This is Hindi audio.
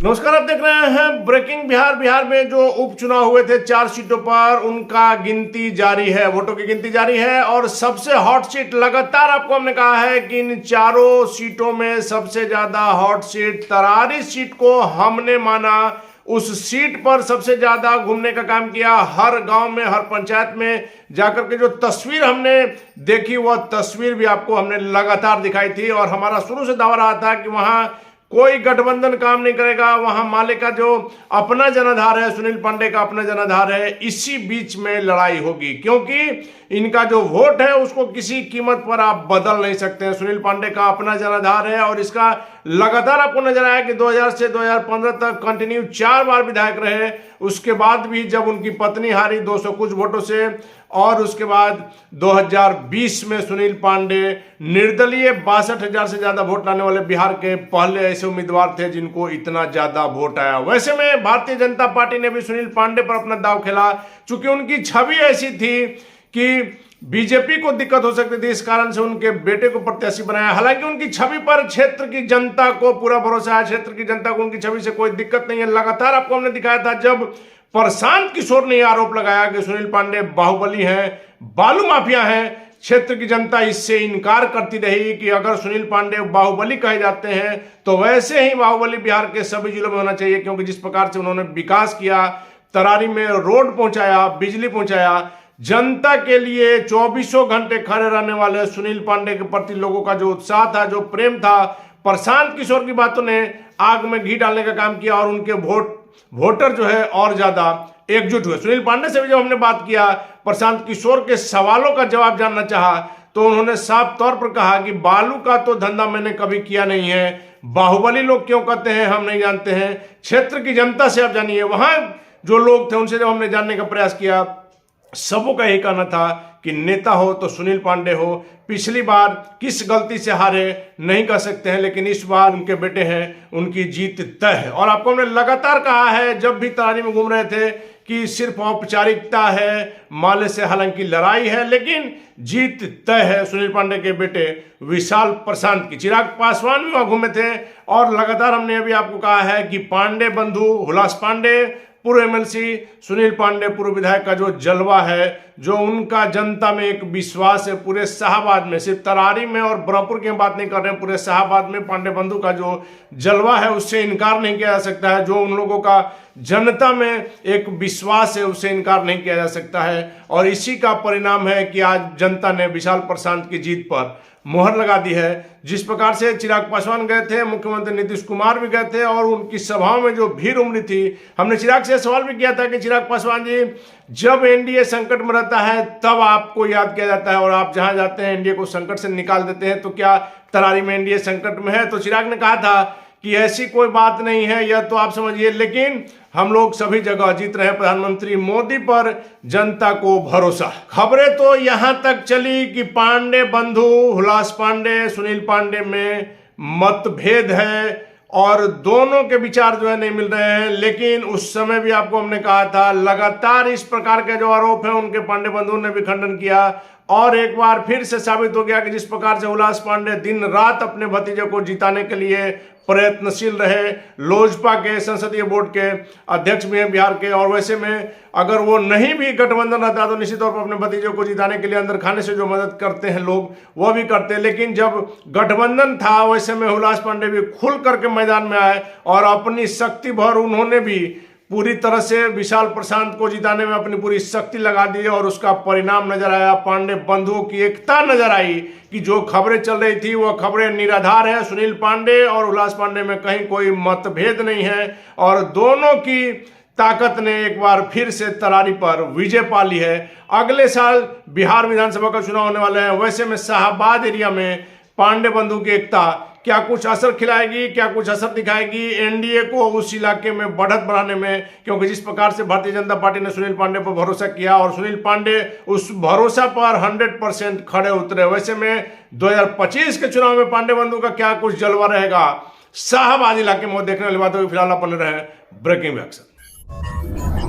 नमस्कार, आप देख रहे हैं ब्रेकिंग बिहार। बिहार में जो उपचुनाव हुए थे 4 सीटों पर, उनका गिनती जारी है, वोटों की गिनती जारी है। और सबसे हॉट सीट लगातार आपको हमने कहा है कि इन चारों सीटों में सबसे ज्यादा हॉट सीट तरारी सीट को हमने माना। उस सीट पर सबसे ज्यादा घूमने का काम किया, हर गांव में, हर पंचायत में जाकर के जो तस्वीर हमने देखी, वह तस्वीर भी आपको हमने लगातार दिखाई थी। और हमारा शुरू से दावा रहा था कि वहां कोई गठबंधन काम नहीं करेगा, वहां माले का जो अपना जनाधार है, सुनील पांडे का अपना जनाधार है, इसी बीच में लड़ाई होगी। क्योंकि इनका जो वोट है उसको किसी कीमत पर आप बदल नहीं सकते हैं। सुनील पांडे का अपना जनाधार है और इसका लगातार आपको नजर आया कि 2000 से 2015 तक कंटिन्यू 4 बार विधायक रहे। उसके बाद भी जब उनकी पत्नी हारी 200 कुछ वोटों से, और उसके बाद 2020 में सुनील पांडे निर्दलीय 62,000 से ज्यादा वोट लाने वाले बिहार के पहले ऐसे उम्मीदवार थे जिनको इतना ज्यादा वोट आया। वैसे में भारतीय जनता पार्टी ने भी सुनील पांडे पर अपना दांव खेला, चूंकि उनकी छवि ऐसी थी कि बीजेपी को दिक्कत हो सकती थी, इस कारण से उनके बेटे को प्रत्याशी बनाया। हालांकि उनकी छवि पर क्षेत्र की जनता को पूरा भरोसा है, क्षेत्र की जनता को उनकी छवि से कोई दिक्कत नहीं है। लगातार आपको हमने दिखाया था जब प्रशांत किशोर ने आरोप लगाया कि सुनील पांडे बाहुबली हैं, बालू माफिया हैं, क्षेत्र की जनता इससे इनकार करती रही कि अगर सुनील पांडे बाहुबली कहे जाते हैं तो वैसे ही बाहुबली बिहार के सभी जिलों में होना चाहिए। क्योंकि जिस प्रकार से उन्होंने विकास किया, तरारी में रोड पहुंचाया, बिजली पहुंचाया, जनता के लिए 24 घंटे खड़े रहने वाले सुनील पांडे के प्रति लोगों का जो उत्साह था, जो प्रेम था, प्रशांत किशोर की बातों ने आग में घी डालने का काम किया और उनके वोटर जो है और ज्यादा एकजुट हुए। सुनील पांडे से भी जब हमने बात किया, प्रशांत किशोर के सवालों का जवाब जानना चाहा, तो उन्होंने साफ तौर पर कहा कि बालू का तो धंधा मैंने कभी किया नहीं है, बाहुबली लोग क्यों कहते हैं हम नहीं जानते हैं। क्षेत्र की जनता से आप जानिए, वहां जो लोग थे उनसे जब हमने जानने का प्रयास किया, सबों का यही कहना था कि नेता हो तो सुनील पांडे हो। पिछली बार किस गलती से हारे नहीं कह सकते हैं, लेकिन इस बार उनके बेटे हैं, उनकी जीत तय है। और आपको हमने लगातार कहा है जब भी तरारी में घूम रहे थे कि सिर्फ औपचारिकता है, माले से हालांकि लड़ाई है, लेकिन जीत तय है सुनील पांडे के बेटे विशाल प्रशांत की। चिराग पासवान भी वहां घूमे थे और लगातार हमने अभी आपको कहा है कि पांडे बंधु, हुलास पांडे पूर्व एमएलसी, सुनील पांडे पूर्व विधायक का जो जलवा है, जो उनका जनता में एक विश्वास है, पूरे शाहबाद में, सिर्फ तरारी में और ब्रह्मपुर की हम बात नहीं कर रहे हैं, पूरे शाहबाद में पांडे बंधु का जो जलवा है उससे इनकार नहीं किया जा सकता है। जो उन लोगों का जनता में एक विश्वास है उससे इनकार नहीं किया जा सकता है। और इसी का परिणाम है कि आज जनता ने विशाल प्रशांत की जीत पर मोहर लगा दी है। जिस प्रकार से चिराग पासवान गए थे, मुख्यमंत्री नीतीश कुमार भी गए थे और उनकी सभाओं में जो भीड़ उमड़ी थी, हमने चिराग से सवाल भी किया था कि चिराग पासवान जी, जब एनडीए संकट में रहता है तब आपको याद किया जाता है और आप जहां जाते हैं एनडीए को संकट से निकाल देते हैं, तो क्या तरारी में एनडीए संकट में है? तो चिराग ने कहा था कि ऐसी कोई बात नहीं है, यह तो आप समझिए, लेकिन हम लोग सभी जगह जीत रहे हैं। प्रधानमंत्री मोदी पर जनता को भरोसा। खबरें तो यहां तक चली कि पांडे बंधु, हुलास पांडे, सुनील पांडे में मतभेद है और दोनों के विचार जो है नहीं मिल रहे हैं। लेकिन उस समय भी आपको हमने कहा था, लगातार इस प्रकार के जो आरोप है उनके पांडे बंधु ने भी खंडन किया और एक बार फिर से साबित हो गया कि जिस प्रकार से हुलास पांडे दिन रात अपने भतीजे को जिताने के लिए प्रयत्नशील रहे, लोजपा के संसदीय बोर्ड के अध्यक्ष भी हैं बिहार के, और वैसे में अगर वो नहीं भी गठबंधन रहता तो निश्चित तौर पर अपने भतीजे को जिताने के लिए अंदर खाने से जो मदद करते हैं लोग, वो भी करते हैं। लेकिन जब गठबंधन था वैसे में हुलास पांडे भी खुल करके मैदान में आए और अपनी शक्ति भर उन्होंने भी पूरी तरह से विशाल प्रशांत को जिताने में अपनी पूरी शक्ति लगा दी और उसका परिणाम नजर आया। पांडे बंधुओं की एकता नजर आई कि जो खबरें चल रही थी वह खबरें निराधार है। सुनील पांडे और हुलास पांडे में कहीं कोई मतभेद नहीं है और दोनों की ताकत ने एक बार फिर से तरारी पर विजय पा ली है। अगले साल बिहार विधानसभा का चुनाव होने वाले हैं, वैसे में शाहबाद एरिया में पांडे बंधु की एकता क्या कुछ असर खिलाएगी, क्या कुछ असर दिखाएगी एनडीए को उस इलाके में बढ़त बढ़ाने में? क्योंकि जिस प्रकार से भारतीय जनता पार्टी ने सुनील पांडे पर भरोसा किया और सुनील पांडे उस भरोसा पर 100% खड़े उतरे, वैसे में 2025 के चुनाव में पांडे बंधु का क्या कुछ जलवा रहेगा शाहबाद इलाके में, देखने वाली बात होगी। फिलहाल अपन रहे ब्रेकिंग रिएक्शन।